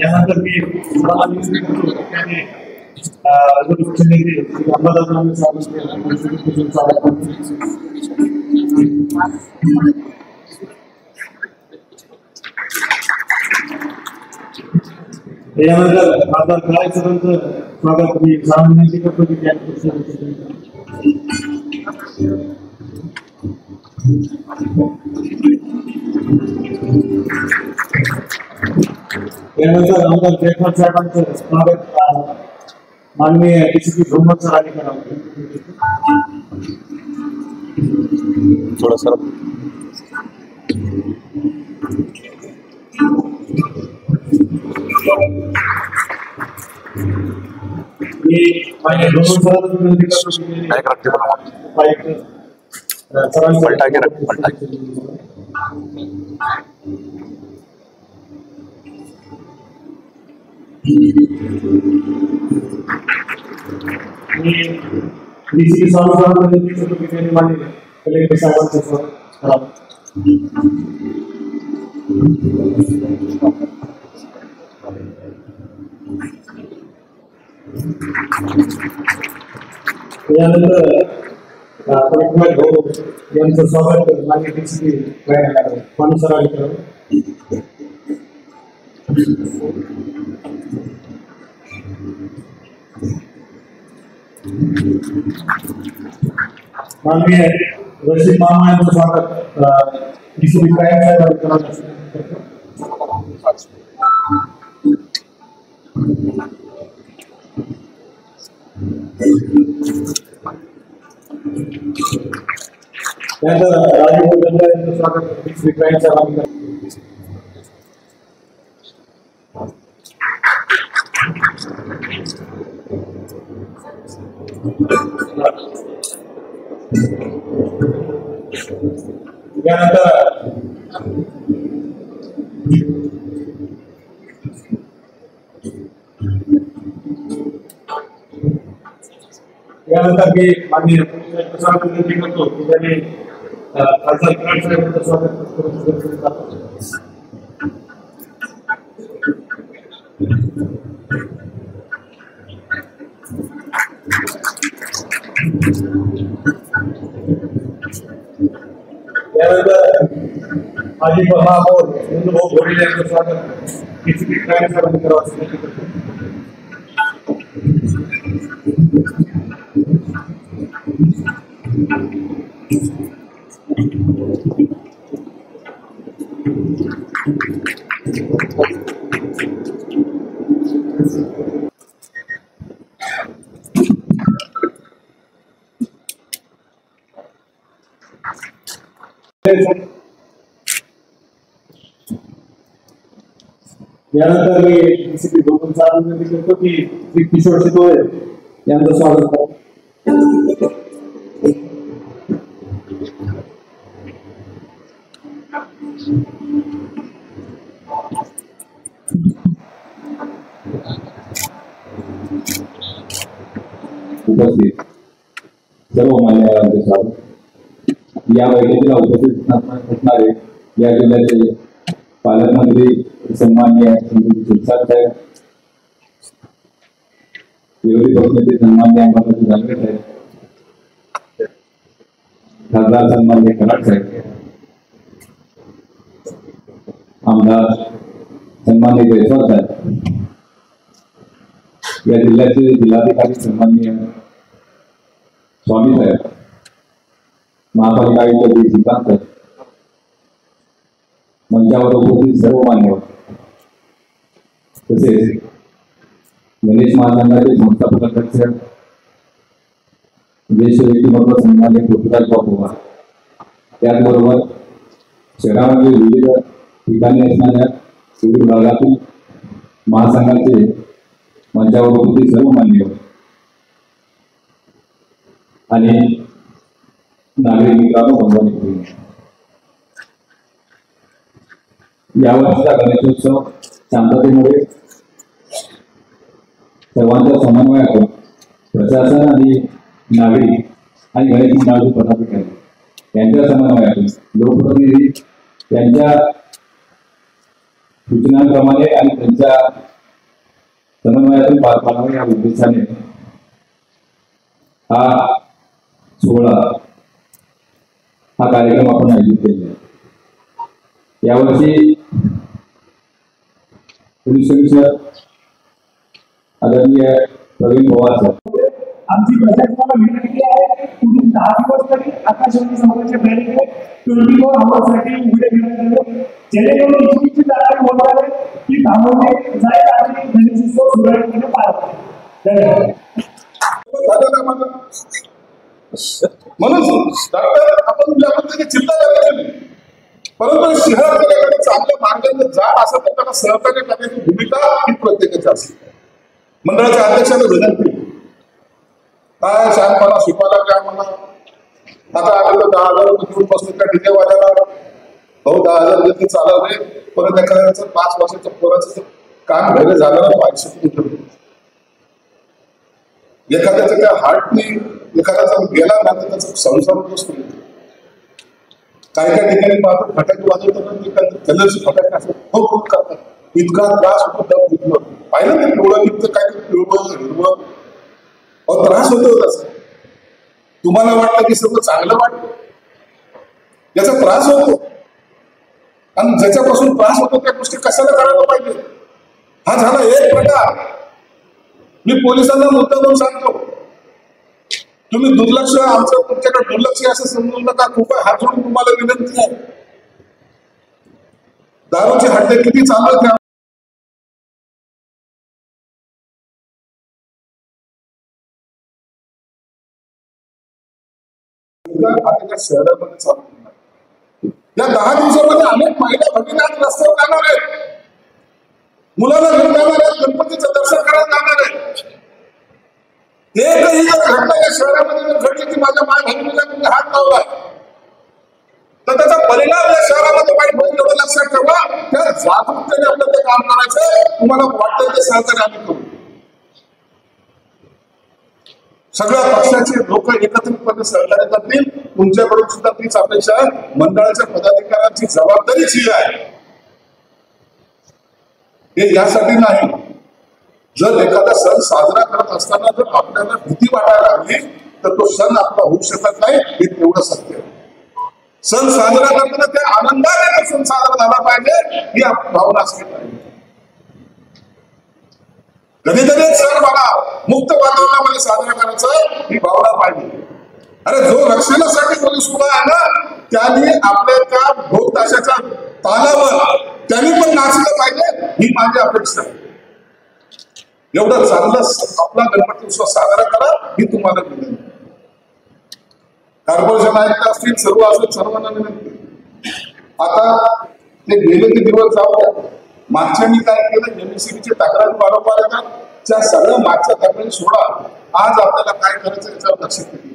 यानंतर मी यानंतर खासदार काळे सरांचं स्वागत मी विनंती करतो की यानंतर आमदार जयपाल साहेबांचं स्वागत माननीय डीसीपी भ्रमण सर आणि करावं थोड़ा सर मी माननीय भ्रमण सरांना विनंती करतो पलटा के रख पलटा डीसीपी साहेबांना विनंती करतो की त्यांनी माननीय कलेक्टर साहेबांचं स्वागत करावं. यानंतर यांचं स्वागत माननीय डीसीपी पाणी सरांनी करावं. माननीय रशीद मामा यांचं स्वागत डीसीपी कायम साहेबांनी करावं. त्यानंतर राजीव गंगा यांचं स्वागत डीसीपी कायम साहेबांनी करावं. यानंतर मी माननीय प्रशासनाला विनंती करतो की त्यांनी खासदार कराड साहेबांचं स्वागत करून यानंतर माजी महापौर भाऊ घोडेले यांचं स्वागत डीसीपी कायम साहेबांनी करावं असं विनंती करतो. यानंतर मी डीसीपी भ्रमण सरांना विनंती करतो की श्री किशोर शितोळे यांचं स्वागत करा. उपस्थित सर्व मान्यवरांचे स्वागत. या बैठकीला उपस्थित असणारे या जिल्ह्याचे पालकमंत्री सन्माननीय शिरसाट साहेब, विरोधी पक्षनेते सन्माननीय अंबादास दानवे साहेब, खासदार सन्माननीय कराड साहेब, आमदार सन्माननीय जयस्वाल साहेब, या जिल्ह्याचे जिल्हाधिकारी सन्माननीय स्वामी साहेब, महापालिका आयुक्त डी श्रीकांत साहेब, मंचावर उपस्थित सर्व मान्यवर, तसेच गणेश महासंघाचे संस्थापक अध्यक्ष ज्येष्ठ व्यक्तिमत्व सन्माननीय पृथ्वीराज पवार, त्याचबरोबर शहरामध्ये विविध ठिकाणी असणाऱ्या विविध भागातील महासंघाचे मंचावर उपस्थित सर्व मान्यवर आणि नागरिक मित्रांनो, भगवान यावर्षीचा गणेशोत्सव शांततेमुळे सर्वांच्या समन्वयातून प्रशासन आणि नागरिक आणि गणेश मंडळाचे पदाधिकारी यांच्या समन्वयातून लोकप्रतिनिधी यांच्या सूचनांप्रमाणे आणि त्यांच्या समन्वयातून पार पाडावे या उद्देशाने हा सोहळा हा कार्यक्रम आपण आयोजित केला. यावर्षी पोलीस कमिशनर आदरणीय प्रवीण पवार सर, आमची प्रशासनाला विनंती आहे पुढील 10 दिवस तरी आकाशवाणी समाजाच्या बॅरिकेड 24 आवर्ससाठी उघडे ठेवण्यात यावे, जेणेकरून चुकीची तक्रार होणार की थांबवणे जाईल आणि गणेशोत्सव सुरळीतपणे पार पडेल. धन्यवाद. म्हणून डॉक्टर आपण ज्या पद्धतीने चिंता करायची, परंतु शहराकडे चांगल्या मार्गाने जात असं तर त्याला सहकार्य करण्याची भूमिका ही प्रत्येकाची असते. मंडळाच्या अध्यक्षांना विनंती, काय शहाणपणा शिकवायला काय म्हणा, आता आले तर 10,000 रुपये घेऊन बसलो त्या डीजे वाल्याला, भाऊ 10,000 रुपये चालवले, परत एखाद्याचं 5 वर्षाचं पोराचं काम घरी झालं पाहिजे. एखाद्याचं त्या हार्टनी एखाद्याचा गेला ना तर त्याचा संसार नसतो. काही काही ठिकाणी पाहतो फटाके वाजवताना कलरची फटाके असतात, हो करतात, इतका त्रास होतो. दम पाहिलं ते डोळं निघतं, काय पिळवं हिरवं, त्रास होतो त्याचा. तुम्हाला वाटतं की सगळं चांगलं वाटतं, याचा त्रास होतो. आणि ज्याच्यापासून त्रास होतो त्या गोष्टी कशाला करायला पाहिजे. हा झाला एक प्रकार. मी पोलिसांना मुद्दा म्हणून सांगतो, तुम्ही दुर्लक्ष, आमचं तुमच्याकडे दुर्लक्ष असं समजू नका. खूप हात जोडून तुम्हाला विनंती आहे. दारूचे हट्टे किती चालू आहेत आता शहरामध्ये चालू. या 10 दिवसामध्ये अनेक महिला भगिनी आज रस्त्यावर जाणार आहेत, मुलाला घेऊन जाणार आहेत, गणपतीचं दर्शन करायला जाणार आहेत. एकही जर घटना या शहरामध्ये जर घडली की माझ्या माय बहिणीला तुम्ही हात लावला तर त्याचा परिणाम या शहरामध्ये वाईट होईल. एवढं लक्षात ठेवा. त्या जागरूकतेने आपलं ते काम करायचं. तुम्हाला वाटतं ते सहकार्य आम्ही करू. सगळ्या पक्षाचे लोक एकत्रितपणे सहकार्य करतील. तुमच्याकडून सुद्धा तीच अपेक्षा आहे. मंडळाच्या पदाधिकाऱ्यांची जबाबदारीच ही आहे. हे यासाठी नाही, जर एखादा सण साजरा करत असताना जर आपल्याला भीती वाटायला लागली तर तो सण आपला होऊ शकत नाही. हे तेवढं सत्य. सण साजरा करताना त्या आनंदाने तो सण साजरा झाला पाहिजे ही आपली भावना असली पाहिजे. कधीतरी एक सण बघा मुक्त वातावरणामध्ये साजरा करायचा ही भावना पाहिजे. अरे जो रक्षणासाठी पोलीस उभा आहे ना, त्यांनी आपल्या त्या ढोल ताशाच्या तालावर त्यांनी पण नाचलं पाहिजे ही माझी अपेक्षा आहे. एवढं चांगलं आपला गणपती उत्सव साजरा करा ही तुम्हाला विनंती. कॉर्पोरेशन आयुक्त असतील, सर्व असतील, सर्वांना विनंती. आता ते गेले ते दिवस जाऊ द्या. मागच्या मी काय केलं, एमएससीबीची तक्रारी वारंवार येतात, त्या सगळ्या मागच्या तक्रारी सोडा. आज आपल्याला काय करायचं याच्यावर लक्ष द्या.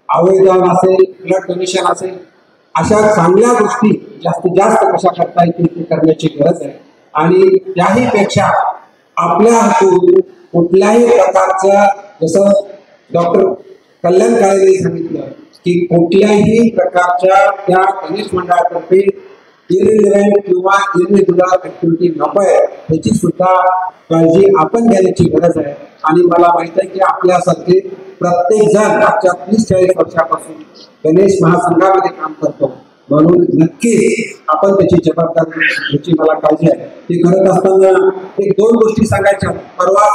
अवयवदान असेल, ब्लड डोनेशन असेल, अशा चांगल्या गोष्टी जास्तीत जास्त कशा करता येतील ते करण्याची गरज आहे. आणि त्याही पेक्षा आपल्या हातून कुठल्याही प्रकारचं, जसं डॉक्टर कल्याण काळेंनी सांगितलं की कुठल्याही प्रकारच्या त्या गणेश मंडळातर्फे इरिलेव्हंट किंवा इरेग्युलर ऍक्टिव्हिटी नको आहे याची सुद्धा काळजी आपण घेण्याची गरज आहे. आणि मला माहित आहे की आपल्यासारखे प्रत्येक जण मागच्या 30-40 वर्षापासून गणेश महासंघामध्ये काम करतो, म्हणून नक्कीच आपण त्याची जबाबदारी याची मला काळजी आहे. ते करत असताना एक 2 गोष्टी सांगायच्या. परवा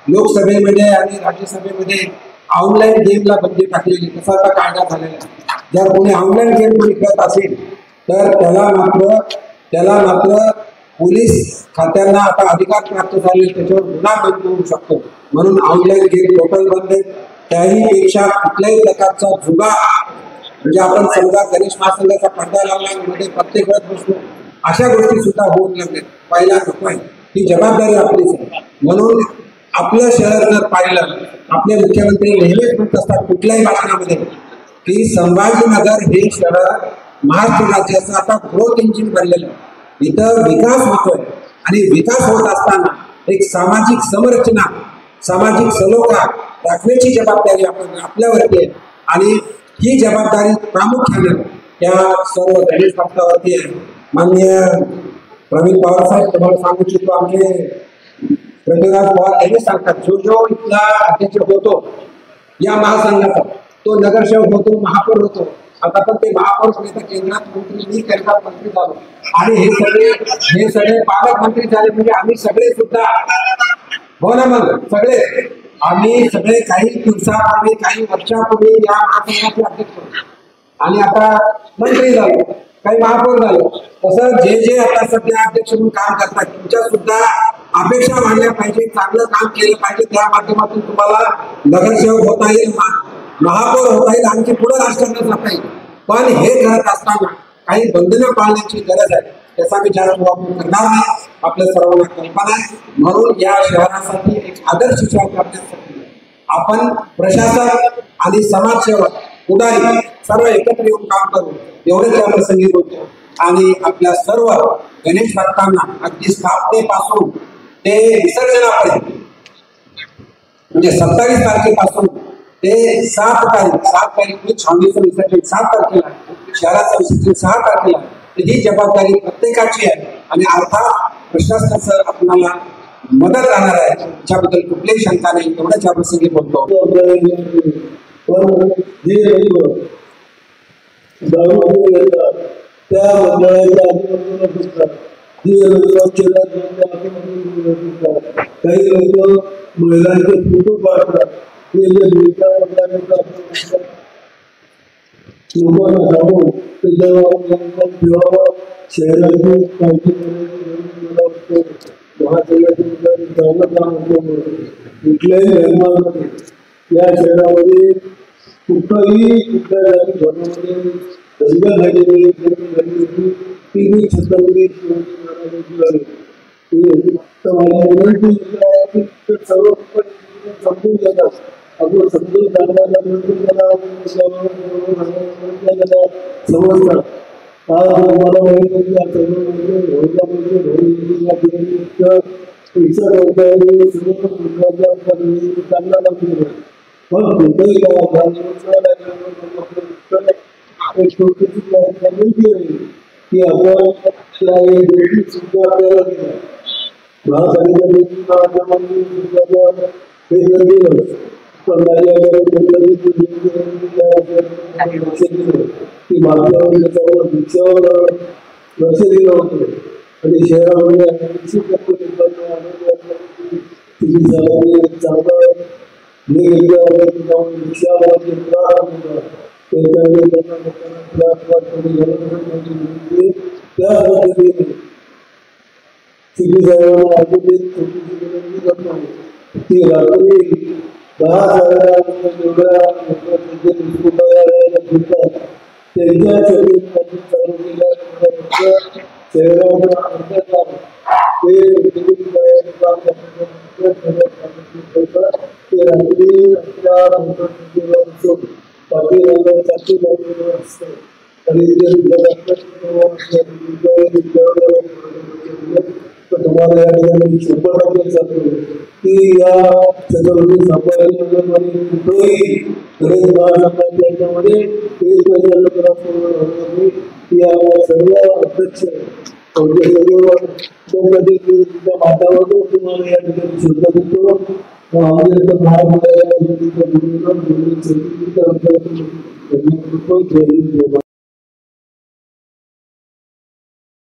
लोकसभेमध्ये आणि राज्यसभेमध्ये ऑनलाईन गेमला बंदी टाकलेली, तसा आता कायदा झालेला आहे. जर कोणी ऑनलाईन गेम खेळत असेल तर त्याला मात्र पोलीस खात्यांना आता अधिकार प्राप्त झाले, त्याच्यावर गुन्हा नोंद होऊ शकतो. म्हणून ऑनलाईन गेम टोटल बंद आहे. त्याहीपेक्षा कुठल्याही प्रकारचा जुगार, म्हणजे आपण समजा गणेश महासंघाचा पडदा लावला मध्ये प्रत्येक वेळेस बसलो, अशा गोष्टी सुद्धा होऊन लागल्यात. पहिला नको आहे, ही जबाबदारी आपलीच आहे. म्हणून आपलं शहर जर पाहिलं, आपले मुख्यमंत्री नेहमीच म्हणत असतात कुठल्याही भाषणामध्ये की संभाजीनगर हे शहर महाराष्ट्र राज्याचं आता ग्रोथ इंजिन बनलेलं आहे. इथं विकास होतोय आणि विकास होत असताना एक सामाजिक संरचना, सामाजिक सलोखा राखण्याची जबाबदारी आपल्यावरती आहे. आणि ही जबाबदारी प्रामुख्याने त्या सर्व गणेश भक्तावरती आहे. माननीय प्रवीण पवार साहेब तुम्हाला सांगू इच्छितो, आमचे पृथ्वीराज पवार यांनी सांगतात, जो इथला अध्यक्ष होतो या महासंघाचा, तो नगरसेवक होतो, महापौर होतो. आता पण ते महापौर केंद्रात मंत्री, मी केंद्रात मंत्री झालो आणि हे सगळे पालकमंत्री झाले, म्हणजे आम्ही सगळे सुद्धा, हो ना, मग आम्ही सगळे काही दिवसापूर्वी, काही वर्षापूर्वी या महासंघाचे अध्यक्ष होतो आणि आता मंत्री झालो, काही महापौर झालो. तसं जे आता सध्या अध्यक्ष म्हणून काम करतात, तुमच्या सुद्धा अपेक्षा मांडल्या पाहिजे, चांगलं काम केलं पाहिजे. त्या माध्यमातून तुम्हाला नगरसेवक होता येईल, महापौर होता येईल, आणखी पुढे राजकारणात जाता येईल. पण हे करत असताना काही बंधनं पाळण्याची गरज आहे. त्याचा विचार आपण करणार नाही, आपल्या सर्वांना कल्पना आहे. म्हणून या शहरासाठी एक आदर्श शहर करण्यासाठी आपण प्रशासन आणि समाजसेवक, पुढारी सर्व एकत्र येऊन काम करू, एवढेच या प्रसंगी बोलतो. आणि आपल्या सर्व गणेश भक्तांना अगदी स्थापनेपासून ते विसर्जनापर्यंत, म्हणजे 27 तारखेपासून ते 7 तारीख छावणीचं विसर्जन 7 तारखेला, शहराचं विसर्जन 6 तारखेला. ही जबाबदारी प्रत्येकाची आहे आणि अर्थात प्रशासनाचं आपल्याला मदत राहणार आहे, त्याबद्दल कुठलीही शंका नाही. एवढ्याच या प्रसंगी बोलतो. त्या मंडळाच्या काही लोक महिलांचे फोटो पाडतात, लोकांना सांगून शहराची कुठल्याही धर्मामध्ये या शहरामध्ये कुठलाही कुठल्या जाती धर्मामध्ये दंगा झालेली ती मी छत्रपती शिवाजी महाराजांची सर्व समजून घेतात. आपण समजून सांगण्याचा समजतात. आज मला माहिती आहे चांगला लागतो, पण कुठेही की आपण सुद्धा आपल्याला दिला की मागच्या लक्ष दिलं होतं आणि शहरामध्ये त्या पद्धतीने ती रात्री 10,000 जेवढ्या त्यांच्यासाठी चालू केल्या शहराच्या अंतर्गत ते रात्री आणि तुम्हाला या ठिकाणी 100% सांगतो की या छत्रपती संभाजीनगर कुठेही गणेश महासंघाच्या याच्यामध्ये सर्व अध्यक्ष मातावरून तुम्हाला या ठिकाणी शुद्ध देतो महाराष्ट्र